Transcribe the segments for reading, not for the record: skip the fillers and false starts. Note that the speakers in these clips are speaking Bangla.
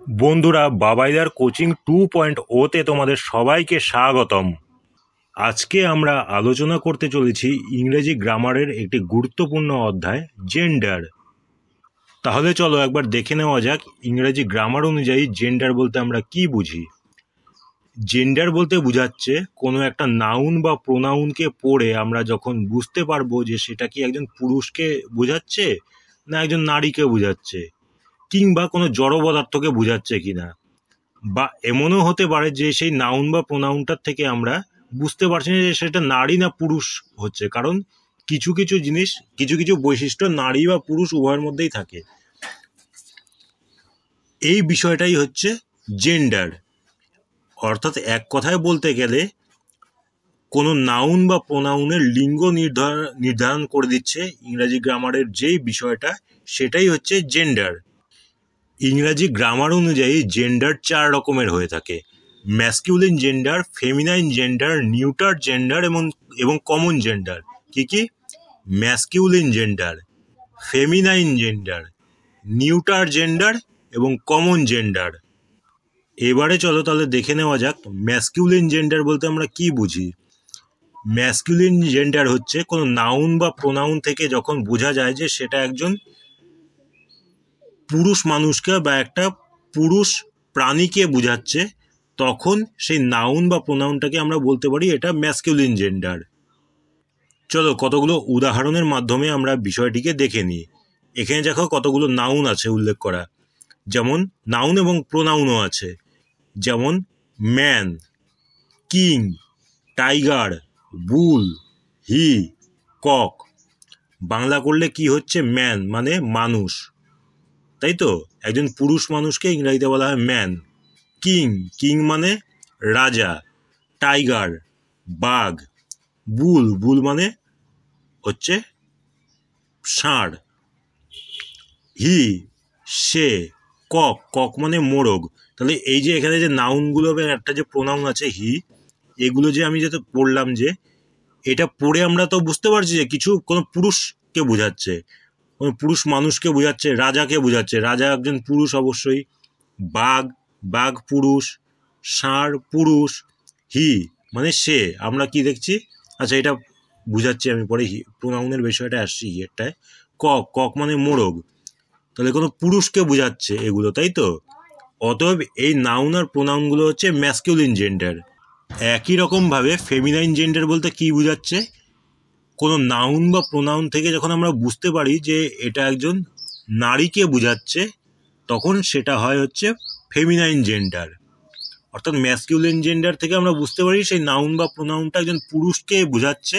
বন্ধুরা, বাবাইদার কোচিং 2.0 তোমাদের সবাইকে স্বাগতম। আজকে আমরা আলোচনা করতে চলেছি ইংরেজি গ্রামারের একটি গুরুত্বপূর্ণ অধ্যায়, জেন্ডার। তাহলে চলো একবার দেখে নেওয়া যাক ইংরেজি গ্রামার অনুযায়ী জেন্ডার বলতে আমরা কি বুঝি। জেন্ডার বলতে বোঝাচ্ছে কোনো একটা নাউন বা প্রোনাউনকে পড়ে আমরা যখন বুঝতে পারবো যে সেটা কি একজন পুরুষকে বোঝাচ্ছে না একজন নারীকে বোঝাচ্ছে, কিংবা কোনো জড় পদার্থকে বোঝাচ্ছে কিনা। বা এমনও হতে পারে যে সেই নাউন বা প্রোনাউনটার থেকে আমরা বুঝতে পারছি না যে সেটা নারী না পুরুষ হচ্ছে, কারণ কিছু কিছু জিনিস, কিছু কিছু বৈশিষ্ট্য নারী বা পুরুষ উভয়ের মধ্যেই থাকে। এই বিষয়টাই হচ্ছে জেন্ডার। অর্থাৎ এক কথায় বলতে গেলে কোনো নাউন বা প্রোনাউনের লিঙ্গ নির্ধারণ করে দিচ্ছে ইংরাজি গ্রামারের যেই বিষয়টা, সেটাই হচ্ছে জেন্ডার। ইংরাজি গ্রামার অনুযায়ী জেন্ডার 4 রকমের হয়ে থাকে: masculine gender, feminine gender, neuter gender এবং কমন জেন্ডার। কি? Masculine gender, feminine gender, neuter gender এবং কমন জেন্ডার। এবারে চলো তাহলে দেখে নেওয়া যাক ম্যাসকিউলিন জেন্ডার বলতে আমরা কি বুঝি। ম্যাসকিউলিন জেন্ডার হচ্ছে কোনো নাউন বা প্রোনাউন থেকে যখন বোঝা যায় যে সেটা একজন পুরুষ মানুষকে বা একটা পুরুষ প্রাণীকে বোঝাচ্ছে, তখন সেই নাউন বা প্রোনাউনটাকে আমরা বলতে পারি এটা ম্যাসকিউলিন জেন্ডার। চলো কতগুলো উদাহরণের মাধ্যমে আমরা বিষয়টিকে দেখে নিই। এখানে দেখো কতগুলো নাউন আছে উল্লেখ করা, যেমন নাউন এবং প্রোনাউনও আছে, যেমন ম্যান, কিং, টাইগার, বুল, হি, কক। বাংলা করলে কি হচ্ছে? ম্যান মানে মানুষ, তাই তো? একজন পুরুষ মানুষকে ইংরেজিতে বলা হয় ম্যান। কিং, কিং মানে রাজা। টাইগার বাঘ। বুল, বুল মানে হচ্ছে ষাঁড়। হি সে। কক, কক মানে মোরগ। তাহলে এই যে এখানে যে নাউনগুলো একটা যে প্রোনাউন আছে হি, এগুলো যে আমি যেটা পড়লাম, যে এটা পড়ে আমরা তো বুঝতে পারছি যে কিছু কোনো পুরুষকে বোঝাচ্ছে, কোনো পুরুষ মানুষকে বোঝাচ্ছে, রাজাকে বোঝাচ্ছে। রাজা একজন পুরুষ অবশ্যই। বাঘ, বাঘ পুরুষ। ষাঁড় পুরুষ। হি মানে সে। আমরা কি দেখছি? আচ্ছা, এটা বুঝাচ্ছি আমি পরে, প্রোনাউনের বিষয়টা আসছি এটায়। কক, কক মানে মোরগ। তাহলে কোনো পুরুষকে বোঝাচ্ছে এগুলো, তাই তো? অতএব এই নাউন আর প্রোনাউনগুলো হচ্ছে ম্যাসকিউলিন জেন্ডার। একই রকমভাবে ফেমিনাইন জেন্ডার বলতে কি বোঝাচ্ছে? কোনো নাউন বা প্রোনাউন থেকে যখন আমরা বুঝতে পারি যে এটা একজন নারীকে বোঝাচ্ছে, তখন সেটা হয় হচ্ছে ফেমিনাইন জেন্ডার। অর্থাৎ ম্যাসকিউলিন জেন্ডার থেকে আমরা বুঝতে পারি সেই নাউন বা প্রোনাউনটা একজন পুরুষকে বোঝাচ্ছে।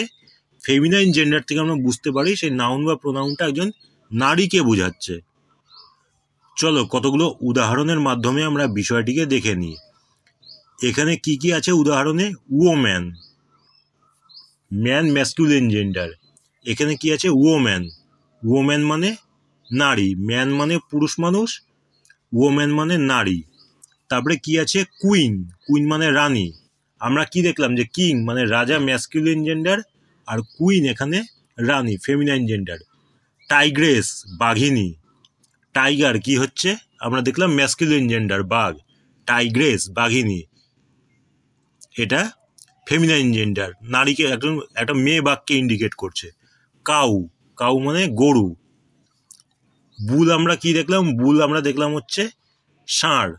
ফেমিনাইন জেন্ডার থেকে আমরা বুঝতে পারি সেই নাউন বা প্রোনাউনটা একজন নারীকে বোঝাচ্ছে। চলো কতগুলো উদাহরণের মাধ্যমে আমরা বিষয়টিকে দেখে নিই। এখানে কি কি আছে উদাহরণে? Woman, man masculine gender. এখানে কি আছে? উওম্যান, উওম্যান মানে নারী, ম্যান মানে পুরুষ মানুষ, উওম্যান মানে নারী। তারপরে কি আছে? কুইন, কুইন মানে রানী। আমরা কি দেখলাম যে কিং মানে রাজা ম্যাসকিউলিন জেন্ডার, আর কুইন এখানে রানী ফেমিনাইন জেন্ডার। টাইগ্রেস বাঘিনী। টাইগার কি হচ্ছে? আমরা দেখলাম ম্যাসকিউলিন জেন্ডার বাঘ। টাইগ্রেস বাঘিনী, এটা ফেমিনাইন জেন্ডার, নারীকে একটা মেয়ে বাঘকে ইন্ডিকেট করছে। কাউ, কাউ মানে গরু। বুল আমরা কি দেখলাম? বুল আমরা দেখলাম হচ্ছে ষাঁড়,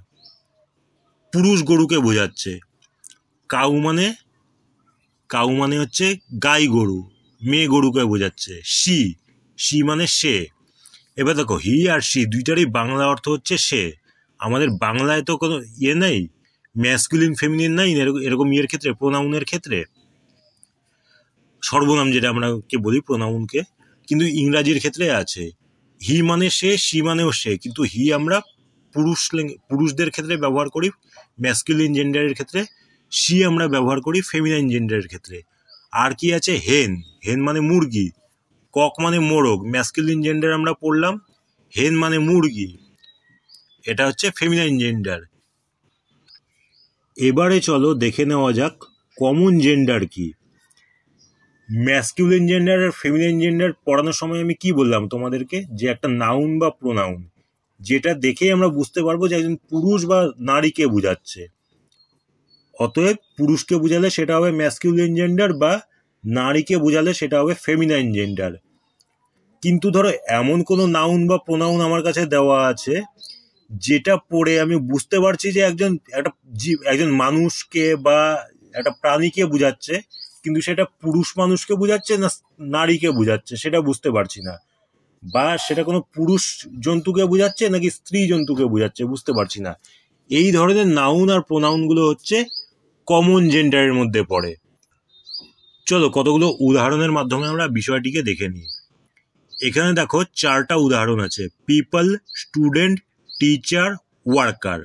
পুরুষ গরুকে বোঝাচ্ছে। কাউ মানে হচ্ছে গাই গরু, মেয়ে গরুকে বোঝাচ্ছে। সি, সি মানে সে। এবার দেখো হি আর সি দুইটারই বাংলা অর্থ হচ্ছে সে। আমাদের বাংলায় তো কোনো ইয়ে নেই, ম্যাসকুলিন ফেমিনিন নাই এরকম ইয়ের ক্ষেত্রে, প্রোনাউনের ক্ষেত্রে, সর্বনাম যেটা আমরা কে বলি প্রোনাউনকে, কিন্তু ইংরাজির ক্ষেত্রে আছে। হি মানে সে, সি মানেও সে, কিন্তু হি আমরা পুরুষদের ক্ষেত্রে ব্যবহার করি ম্যাসকুলিন জেন্ডারের ক্ষেত্রে, সি আমরা ব্যবহার করি ফেমিনাইন জেন্ডারের ক্ষেত্রে। আর কি আছে? হেন, হেন মানে মুরগি। কক মানে মোরগ, ম্যাসকুলিন জেন্ডার আমরা পড়লাম। হেন মানে মুরগি, এটা হচ্ছে ফেমিনাইন জেন্ডার। এবারে চলো দেখে নেওয়া যাক কমন জেন্ডার কি। ম্যাসকিউলিন জেন্ডার আর ফেমিনাইন জেন্ডার পড়ানোর সময় আমি কি বললাম তোমাদেরকে? যে একটা নাউন বা প্রোনাউন, যেটা দেখেই আমরা বুঝতে পারবো যে একজন পুরুষ বা নারীকে বোঝাচ্ছে। অতএব পুরুষকে বোঝালে সেটা হবে ম্যাসকিউলিন জেন্ডার, বা নারীকে বোঝালে সেটা হবে ফেমিনাইন জেন্ডার। কিন্তু ধরো এমন কোনো নাউন বা প্রোনাউন আমার কাছে দেওয়া আছে যেটা পড়ে আমি বুঝতে পারছি যে একজন মানুষকে বা একটা প্রাণীকে বোঝাচ্ছে, কিন্তু সেটা পুরুষ মানুষকে বোঝাচ্ছে না নারীকে বোঝাচ্ছে সেটা বুঝতে পারছি না, বা সেটা কোনো পুরুষ জন্তুকে বোঝাচ্ছে নাকি স্ত্রী জন্তুকে বোঝাচ্ছে বুঝতে পারছি না। এই ধরনের নাউন আর প্রোনাউনগুলো হচ্ছে কমন জেন্ডারের মধ্যে পড়ে। চলো কতগুলো উদাহরণের মাধ্যমে আমরা বিষয়টিকে দেখে নিই। এখানে দেখো 4টা উদাহরণ আছে: people, student, teacher, worker.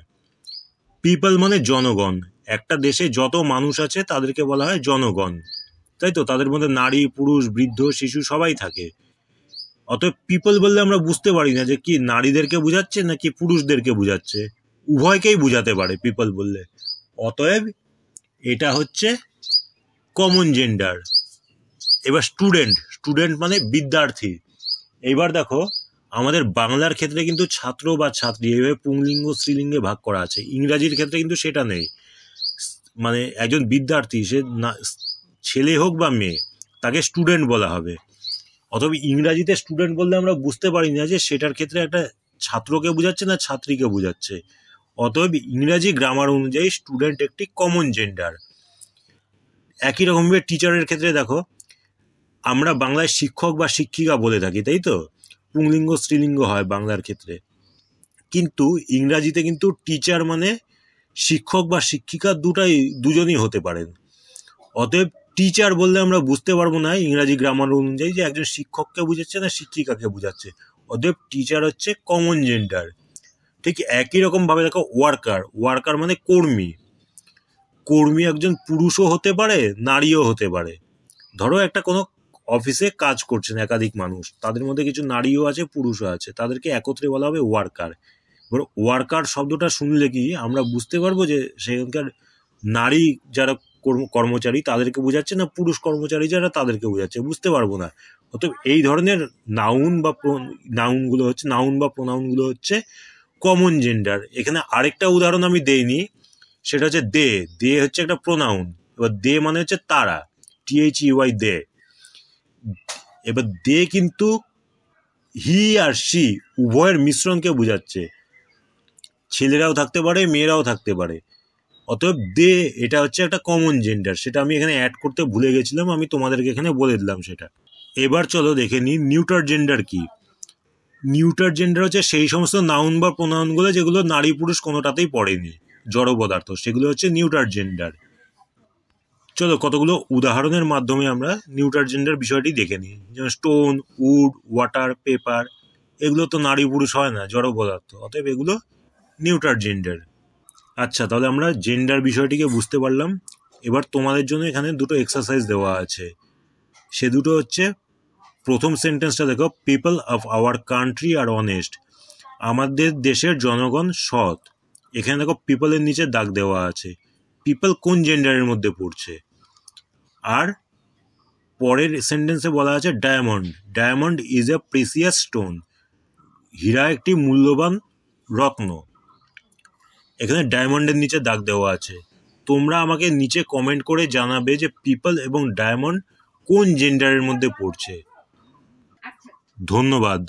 People মানে জনগণ, একটা দেশে যত মানুষ আছে তাদেরকে বলা হয় জনগণ, তাই তো? তাদের মধ্যে নারী, পুরুষ, বৃদ্ধ, শিশু সবাই থাকে। অতএব পিপল বললে আমরা বুঝতে পারি না যে কি নারীদেরকে বোঝাচ্ছে নাকি পুরুষদেরকে বোঝাচ্ছে, উভয়কেই বোঝাতে পারে পিপল বললে। অতএব এটা হচ্ছে কমন জেন্ডার। এবার স্টুডেন্ট, স্টুডেন্ট মানে বিদ্যার্থী। এবার দেখো আমাদের বাংলার ক্ষেত্রে কিন্তু ছাত্র বা ছাত্রী এইভাবে পুংলিঙ্গ স্ত্রীলিঙ্গে ভাগ করা আছে, ইংরাজির ক্ষেত্রে কিন্তু সেটা নেই। মানে একজন বিদ্যার্থী, সে ছেলে হোক বা মেয়ে, তাকে স্টুডেন্ট বলা হবে। অথবা ইংরাজিতে স্টুডেন্ট বললে আমরা বুঝতে পারি না যে সেটার ক্ষেত্রে একটা ছাত্রকে বোঝাচ্ছে না ছাত্রীকে বোঝাচ্ছে। অতএব ইংরাজি গ্রামার অনুযায়ী স্টুডেন্ট একটি কমন জেন্ডার। একই রকমভাবে টিচারের ক্ষেত্রে দেখো, আমরা বাংলায় শিক্ষক বা শিক্ষিকা বলে থাকি, তাই তো? পুংলিঙ্গ স্ত্রীলিঙ্গ হয় বাংলার ক্ষেত্রে, কিন্তু ইংরাজিতে কিন্তু টিচার মানে শিক্ষক বা শিক্ষিকা দুজনই হতে পারেন। অতএব টিচার বললে আমরা বুঝতে পারবো না ইংরাজি গ্রামার অনুযায়ী যে একজন শিক্ষককে বোঝাচ্ছে না শিক্ষিকাকে বোঝাচ্ছে। অতএব টিচার হচ্ছে কমন জেন্ডার। ঠিক একই রকম ভাবে দেখো ওয়ার্কার, ওয়ার্কার মানে কর্মী। কর্মী একজন পুরুষও হতে পারে, নারীও হতে পারে। ধরো একটা কোনো অফিসে কাজ করছেন একাধিক মানুষ, তাদের মধ্যে কিছু নারীও আছে পুরুষও আছে, তাদেরকে একত্রে বলা হবে ওয়ার্কার। এবার ওয়ার্কার শব্দটা শুনলে কি আমরা বুঝতে পারবো যে সেখানকার নারী যারা কর্মচারী তাদেরকে বোঝাচ্ছে না পুরুষ কর্মচারী যারা তাদেরকে বোঝাচ্ছে? বুঝতে পারবো না। অতএব এই ধরনের নাউন বা প্রোনাউনগুলো হচ্ছে কমন জেন্ডার। এখানে আরেকটা উদাহরণ আমি দেইনি, সেটা হচ্ছে দে। দে হচ্ছে একটা প্রোনাউন। এবার দে মানে হচ্ছে তারা, THEY দে। এবার দে কিন্তু হি আর সি উভয়ের মিশ্রণকে বোঝাচ্ছে, ছেলেরাও থাকতে পারে মেয়েরাও থাকতে পারে। অতএব দে এটা হচ্ছে একটা কমন জেন্ডার, সেটা আমি এখানে অ্যাড করতে ভুলে গেছিলাম, আমি তোমাদেরকে এখানে বলে দিলাম সেটা। এবার চলো দেখে নিই নিউটার জেন্ডার কি। নিউটার জেন্ডার হচ্ছে সেই সমস্ত নাউন বা প্রোনাউনগুলো যেগুলো নারী পুরুষ কোনোটাতেই পড়েনি, জড় পদার্থ, সেগুলো হচ্ছে নিউটার জেন্ডার। চলো কতগুলো উদাহরণের মাধ্যমে আমরা নিউটার জেন্ডার বিষয়টি দেখে নিই। যেমন স্টোন, উড, ওয়াটার, পেপার, এগুলো তো নারী পুরুষ হয় না, জড় পদার্থ, অতএব এগুলো নিউটার জেন্ডার। আচ্ছা, তাহলে আমরা জেন্ডার বিষয়টিকে বুঝতে পারলাম। এবার তোমাদের জন্য এখানে দুটো এক্সারসাইজ দেওয়া আছে, সে দুটো হচ্ছে, প্রথম সেন্টেন্সটা দেখো, people of our country R honest. আমাদের দেশের জনগণ সৎ। এখানে দেখো পিপলের নিচে দাগ দেওয়া আছে, পিপল কোন জেন্ডারের মধ্যে পড়ছে। আর পরের সেন্টেন্সে বলা আছে diamond, diamond is a precious stone. হীরা একটি মূল্যবান রত্ন। এখানে ডায়মন্ডের নিচে দাগ দেওয়া আছে। তোমরা আমাকে নিচে কমেন্ট করে জানাবে যে পিপল এবং ডায়মন্ড কোন জেন্ডারের মধ্যে পড়ছে। ধন্যবাদ।